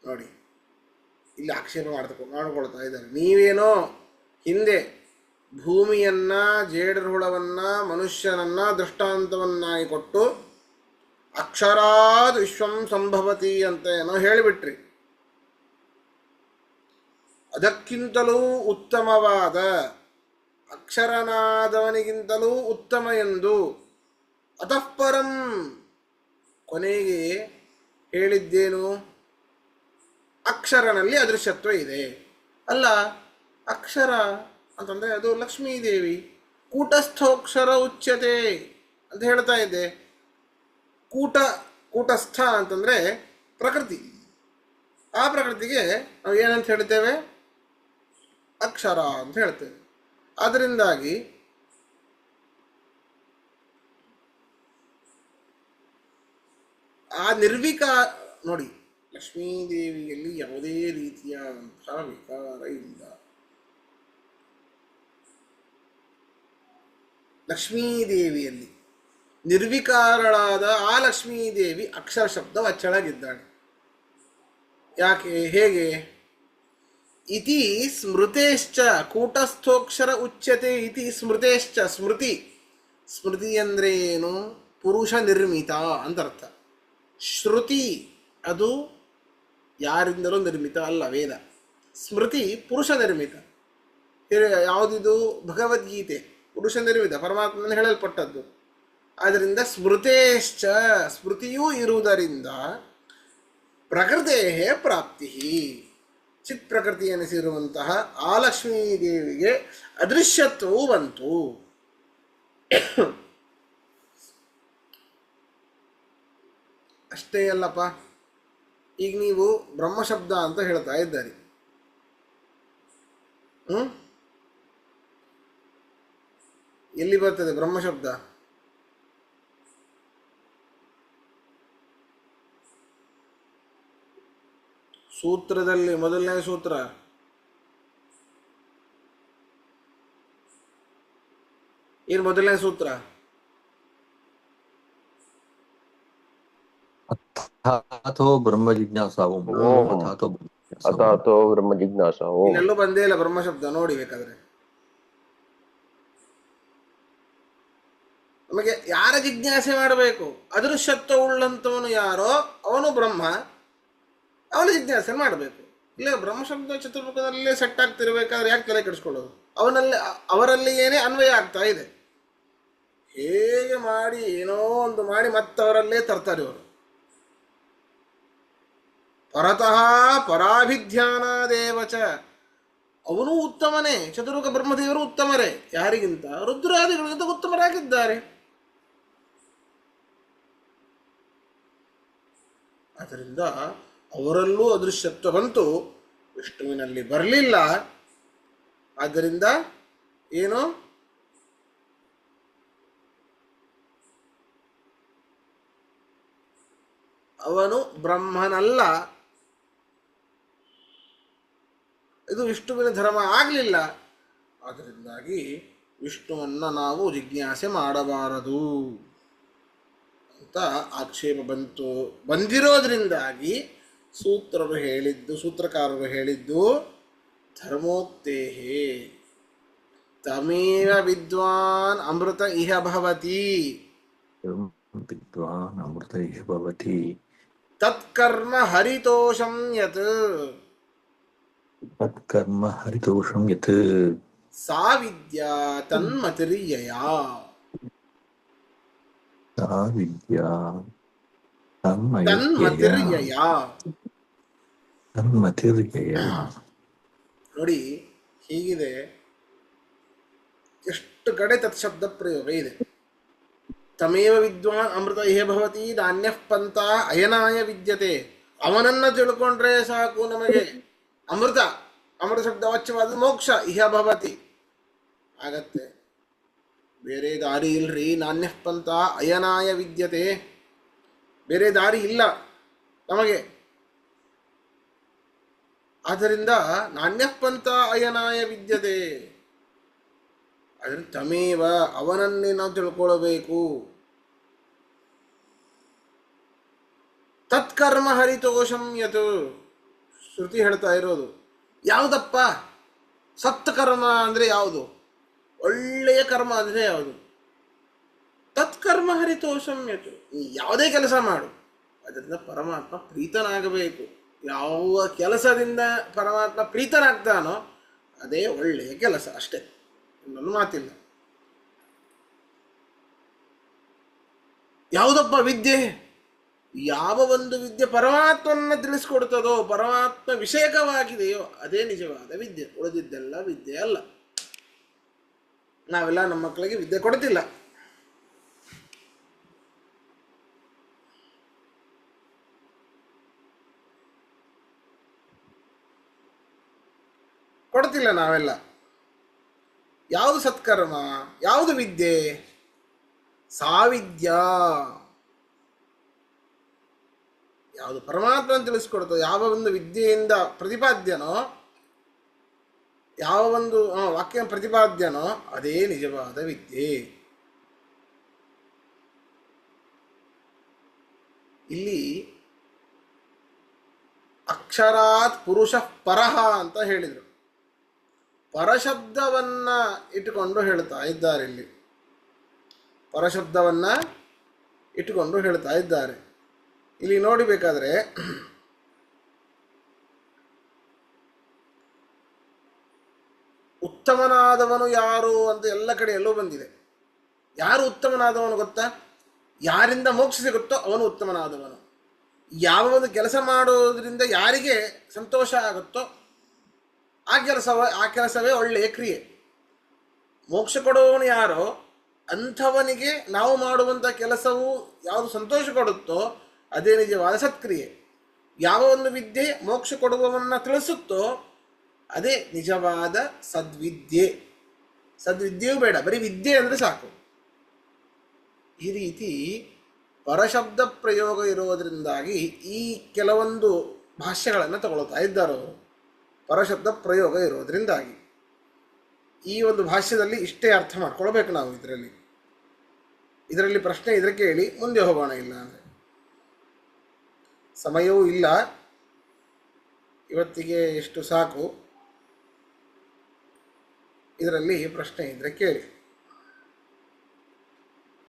ನೋಡಿ, ಇಲ್ಲಿ ಆಕ್ಷೇಪ ಮಾಡಿಕೊಳ್ತಾ ಇದ್ದಾರೆ. ನೀವೇನೋ ಹಿಂದೆ ಭೂಮಿಯನ್ನ, ಜೇಡರುಹುಳವನ್ನ, ಮನುಷ್ಯನನ್ನ ದೃಷ್ಟಾಂತವನ್ನಾಗಿ ಕೊಟ್ಟು ಅಕ್ಷರಾದ್ ವಿಶ್ವಂ ಸಂಭವತಿ ಅಂತ ಏನೋ ಹೇಳಿಬಿಟ್ರಿ. ಅದಕ್ಕಿಂತಲೂ ಉತ್ತಮವಾದ, ಅಕ್ಷರನಾದವನಿಗಿಂತಲೂ ಉತ್ತಮ ಎಂದು ಅತಃಪರಂ ಕೊನೆಗೆ ಹೇಳಿದ್ದೇನು? ಅಕ್ಷರನಲ್ಲಿ ಅದೃಶ್ಯತ್ವ ಇದೆ. ಅಲ್ಲ, ಅಕ್ಷರ ಅಂತಂದರೆ ಅದು ಲಕ್ಷ್ಮೀದೇವಿ. ಕೂಟಸ್ಥೋಕ್ಷರ ಉಚ್ಯತೆ ಅಂತ ಹೇಳ್ತಾ ಇದ್ದೆ. ಕೂಟಸ್ಥ ಅಂತಂದರೆ ಪ್ರಕೃತಿ. ಆ ಪ್ರಕೃತಿಗೆ ನಾವು ಏನಂತ ಹೇಳ್ತೇವೆ? ಅಕ್ಷರ ಅಂತ ಹೇಳ್ತೇವೆ. ಅದರಿಂದಾಗಿ ಆ ನಿರ್ವಿಕಾರ ನೋಡಿ, ಲಕ್ಷ್ಮೀದೇವಿಯಲ್ಲಿ ಯಾವುದೇ ರೀತಿಯಾದಂತಹ ವಿಕಾರ ಇಲ್ಲ. ಲಕ್ಷ್ಮೀದೇವಿಯಲ್ಲಿ ನಿರ್ವಿಕಾರಳಾದ ಆ ಲಕ್ಷ್ಮೀದೇವಿ ಅಕ್ಷರ ಶಬ್ದ ವಚ್ಚಳಗಿದ್ದಾಳೆ. ಯಾಕೆ? ಹೇಗೆ? ಇತಿ ಸ್ಮೃತೇಶ್ಚ ಕೂಟಸ್ಥೋಕ್ಷರ ಉಚ್ಯತೆ ಇತಿ ಸ್ಮೃತೇಶ್ಚ. ಸ್ಮೃತಿ ಅಂದರೆ ಏನು? ಪುರುಷ ನಿರ್ಮಿತ ಅಂತ ಅರ್ಥ. ಶ್ರುತಿ ಅದು ಯಾರಿಂದಲೂ ನಿರ್ಮಿತ ಅಲ್ಲ, ವೇದ. ಸ್ಮೃತಿ ಪುರುಷ ನಿರ್ಮಿತ. ಯಾವುದಿದು? ಭಗವದ್ಗೀತೆ ಪುರುಷ ನಿರ್ಮಿತ, ಪರಮಾತ್ಮನ ಹೇಳಲ್ಪಟ್ಟದ್ದು. ಆದ್ದರಿಂದ ಸ್ಮೃತೇಶ್ಚ, ಸ್ಮೃತಿಯೂ ಇರುವುದರಿಂದ ಪ್ರಕೃತೇ ಪ್ರಾಪ್ತಿ, ಚಿತ್ ಪ್ರಕೃತಿ ಎನಿಸಿರುವಂತಹ ಆ ಲಕ್ಷ್ಮೀದೇವಿಗೆ ಅದೃಶ್ಯತ್ವವು ಬಂತು. ಅಷ್ಟೇ ಅಲ್ಲಪ್ಪ, ಈಗ ನೀವು ಬ್ರಹ್ಮಶಬ್ದ ಅಂತ ಹೇಳ್ತಾ ಇದ್ದಾರೆ. ಎಲ್ಲಿ ಬರ್ತದೆ ಬ್ರಹ್ಮಶಬ್ದ? ಸೂತ್ರದಲ್ಲಿ ಮೊದಲನೇ ಸೂತ್ರ. ಏನು ಮೊದಲನೇ ಸೂತ್ರ? ಅಥಾತೋ ಬ್ರಹ್ಮ ಜಿಜ್ಞಾಸಾವು. ಅಥಾತೋ ಬ್ರಹ್ಮ ಜಿಜ್ಞಾಸಾವು. ಇಲ್ಲೆಲ್ಲೂ ಬಂದೇ ಇಲ್ಲ ಬ್ರಹ್ಮಶಬ್ದ. ನೋಡಿ ಬೇಕಾದ್ರೆ ನಮಗೆ ಯಾರ ಜಿಜ್ಞಾಸೆ ಮಾಡಬೇಕು? ಅದೃಶ್ಯತ್ವ ಉಳ್ಳಂಥವನು ಯಾರೋ ಅವನು ಬ್ರಹ್ಮ, ಅವನು ಜಿಜ್ಞಾಸೆ ಮಾಡಬೇಕು. ಇಲ್ಲ ಬ್ರಹ್ಮಶಬ್ದ ಚತುರ್ಮುಖದಲ್ಲೇ ಸೆಟ್ ಆಗ್ತಿರ್ಬೇಕಾದ್ರೆ ಯಾಕೆ ತಲೆ ಕೆಡಿಸ್ಕೊಳ್ಳೋದು? ಅವರಲ್ಲಿ ಏನೇ ಅನ್ವಯ ಆಗ್ತಾ ಇದೆ. ಹೇಗೆ ಮಾಡಿ ಏನೋ ಒಂದು ಮಾಡಿ ಮತ್ತವರಲ್ಲೇ ತರ್ತಾರೆ ಇವರು. ಪರತಃ ಪರಾಭಿಧ್ಯಾನ ದೇವಚ. ಅವನು ಉತ್ತಮನೇ, ಚತುರ್ಮುಖ ಬ್ರಹ್ಮದೇವರು ಉತ್ತಮರೇ. ಯಾರಿಗಿಂತ? ರುದ್ರಾದಿಗಳಿಗಿಂತ ಉತ್ತಮರಾಗಿದ್ದಾರೆ. ಆದ್ದರಿಂದ ಅವರಲ್ಲೂ ಅದೃಶ್ಯತ್ವ ಬಂತು, ವಿಷ್ಣುವಿನಲ್ಲಿ ಬರಲಿಲ್ಲ. ಆದ್ದರಿಂದ ಏನು? ಅವನು ಬ್ರಹ್ಮನಲ್ಲ. ಇದು ವಿಷ್ಣುವಿನ ಧರ್ಮ ಆಗಲಿಲ್ಲ. ಅದರಿಂದಾಗಿ ವಿಷ್ಣುವನ್ನು ನಾವು ಜಿಜ್ಞಾಸೆ ಮಾಡಬಾರದು ಅಂತ ಆಕ್ಷೇಪ ಬಂದಿರೋದ್ರಿಂದಾಗಿ ಸೂತ್ರಕಾರರು ಹೇಳಿದ್ದು ಧರ್ಮೋಕ್ತೇಹೇ ತಮೇವ ವಿದ್ವಾನ್ ಅಮೃತ ಇಹ ಭವತಿ. ವಿದ್ವಾನ್ ಅಮೃತ ಇಹ ಭವತಿ. ತತ್ಕರ್ಮ ಹರಿತೋಷಂ ಯತ್. ತತ್ಕರ್ಮ ಹರಿತೋಷಂ ಯತ್. ಸಾ ವಿದ್ಯಾ ತನ್ಮತಿರ್ಯಯಾ. ಸಾ ವಿದ್ಯಾ ತನ್ಮತಿರ್ಯಯಾ. ತನ್ಮತಿರ್ಯಯಾ. ನೋಡಿ ಹೀಗಿದೆ. ಎಷ್ಟು ಕಡೆ ತತ್ಶಬ್ದ ಪ್ರಯೋಗ ಇದೆ. ತಮೇವ ವಿದ್ವಾನ್ ಅಮೃತ ಇಹ ಭವತಿ ನಾನ್ಯಃ ಪಂಥ ಅಯನಾಯ ವಿದ್ಯತೆ. ಅವನನ್ನು ತಿಳ್ಕೊಂಡ್ರೆ ಸಾಕು ನಮಗೆ ಅಮೃತ ಶಬ್ದ ವಾಚ್ಯವಾದ ಮೋಕ್ಷ ಇಹ ಭವತಿ ಆಗತ್ತೆ. ಬೇರೆ ದಾರಿ ಇಲ್ರಿ. ನಾನ್ಯಃ ಪಂಥ ಅಯನಾಯ ವಿದ್ಯತೆ. ಬೇರೆ ದಾರಿ ಇಲ್ಲ ನಮಗೆ. ಆದ್ದರಿಂದ ನಾನ್ಯಃ ಪಂಥ ಅಯನಾಯ ವಿದ್ಯತೆ. ಅದರಿಂದ ತಮೇವ ಅವನನ್ನೇ ನಾವು ತಿಳ್ಕೊಳ್ಬೇಕು. ತತ್ಕರ್ಮ ಹರಿತೋಷಂ ಯತ್. ಶ್ರುತಿ ಹೇಳ್ತಾ ಇರೋದು ಯಾವುದಪ್ಪ? ಸತ್ಕರ್ಮ ಅಂದರೆ ಯಾವುದು? ಒಳ್ಳೆಯ ಕರ್ಮ ಅಂದರೆ ಯಾವುದು? ತತ್ಕರ್ಮ ಹರಿತೋಷಂ ಯತ್. ನೀ ಯಾವುದೇ ಕೆಲಸ ಮಾಡು, ಅದರಿಂದ ಪರಮಾತ್ಮ ಪ್ರೀತನಾಗಬೇಕು. ಯಾವ ಕೆಲಸದಿಂದ ಪರಮಾತ್ಮ ಪ್ರೀತನಾಗ್ತಾನೋ ಅದೇ ಒಳ್ಳೆಯ ಕೆಲಸ, ಅಷ್ಟೇ, ಇನ್ನೊಂದು ಮಾತಿಲ್ಲ. ಯಾವುದಪ್ಪ ವಿದ್ಯೆ? ಯಾವ ಒಂದು ವಿದ್ಯೆ ಪರಮಾತ್ಮನ ತಿಳಿಸ್ಕೊಡ್ತದೋ, ಪರಮಾತ್ಮ ವಿಷಯಕವಾಗಿದೆಯೋ ಅದೇ ನಿಜವಾದ ವಿದ್ಯೆ. ಉಳಿದಿದ್ದೆಲ್ಲ ವಿದ್ಯೆ ಅಲ್ಲ. ನಾವೆಲ್ಲ ನಮ್ಮ ಮಕ್ಕಳಿಗೆ ವಿದ್ಯೆ ಕೊಡ್ತಿಲ್ಲ. ಕೊಡ್ತಿಲ್ಲ ನಾವೆಲ್ಲ. ಯಾವುದು ಸತ್ಕರ್ಮ, ಯಾವುದು ವಿದ್ಯೆ? ಸಾವಿದ್ಯಾ. ಯಾವುದು ಪರಮಾತ್ಮನ ತಿಳಿಸ್ಕೊಡ್ತೋ, ಯಾವ ಒಂದು ವಿದ್ಯೆಯಿಂದ ಪ್ರತಿಪಾದ್ಯನೋ, ಯಾವ ಒಂದು ವಾಕ್ಯ ಪ್ರತಿಪಾದ್ಯನೋ ಅದೇ ನಿಜವಾದ ವಿದ್ಯೆ. ಇಲ್ಲಿ ಅಕ್ಷರಾತ್ ಪುರುಷ ಪರಹ ಅಂತ ಹೇಳಿದರು. ಪರಶಬ್ದವನ್ನ ಇಟ್ಟುಕೊಂಡು ಹೇಳ್ತಾ ಇದ್ದಾರೆ. ಇಲ್ಲಿ ಪರಶಬ್ದವನ್ನ ಇಟ್ಟುಕೊಂಡು ಹೇಳ್ತಾ ಇದ್ದಾರೆ. ಇಲ್ಲಿ ನೋಡಬೇಕಾದ್ರೆ ಉತ್ತಮನಾದವನು ಯಾರು ಅಂತ ಎಲ್ಲ ಕಡೆ ಎಲ್ಲೋ ಬಂದಿದೆ. ಯಾರು ಉತ್ತಮನಾದವನು ಗೊತ್ತಾ? ಯಾರಿಂದ ಮೋಕ್ಷ ಸಿಗುತ್ತೋ ಅವನು ಉತ್ತಮನಾದವನು. ಯಾವ ಒಂದು ಕೆಲಸ ಮಾಡೋದ್ರಿಂದ ಯಾರಿಗೆ ಸಂತೋಷ ಆಗುತ್ತೋ ಆ ಕೆಲಸವೇ ಒಳ್ಳೆಯ ಕ್ರಿಯೆ. ಮೋಕ್ಷ ಕೊಡುವವನು ಯಾರೋ ಅಂಥವನಿಗೆ ನಾವು ಮಾಡುವಂಥ ಕೆಲಸವು ಯಾವುದು ಸಂತೋಷ ಕೊಡುತ್ತೋ ಅದೇ ನಿಜವಾದ ಸತ್ಕ್ರಿಯೆ. ಯಾವ ಒಂದು ವಿದ್ಯೆ ಮೋಕ್ಷ ಕೊಡುವವನ್ನ ತಿಳಿಸುತ್ತೋ ಅದೇ ನಿಜವಾದ ಸದ್ವಿದ್ಯೆ. ಸದ್ವಿದ್ಯೆಯೂ ಬೇಡ, ಬರೀ ವಿದ್ಯೆ ಅಂದರೆ ಸಾಕು. ಈ ರೀತಿ ಪರಶಬ್ದ ಪ್ರಯೋಗ ಇರೋದರಿಂದಾಗಿ ಈ ಕೆಲವೊಂದು ಭಾಷ್ಯಗಳನ್ನು ತಗೊಳ್ತಾ ಇದ್ದಾರೆ ಅವರು. ಪರಶಬ್ದ ಪ್ರಯೋಗ ಇರೋದರಿಂದಾಗಿ ಈ ಒಂದು ಭಾಷ್ಯದಲ್ಲಿ ಇಷ್ಟೇ ಅರ್ಥ ಮಾಡ್ಕೊಳ್ಬೇಕು ನಾವು. ಇದರಲ್ಲಿ ಪ್ರಶ್ನೆ ಇದ್ರೆ ಕೇಳಿ, ಮುಂದೆ ಹೋಗೋಣ. ಇಲ್ಲ ಅಂದರೆ ಸಮಯವೂ ಇಲ್ಲ, ಇವತ್ತಿಗೆ ಎಷ್ಟು ಸಾಕು. ಇದರಲ್ಲಿ ಪ್ರಶ್ನೆ ಇದ್ರೆ ಕೇಳಿ.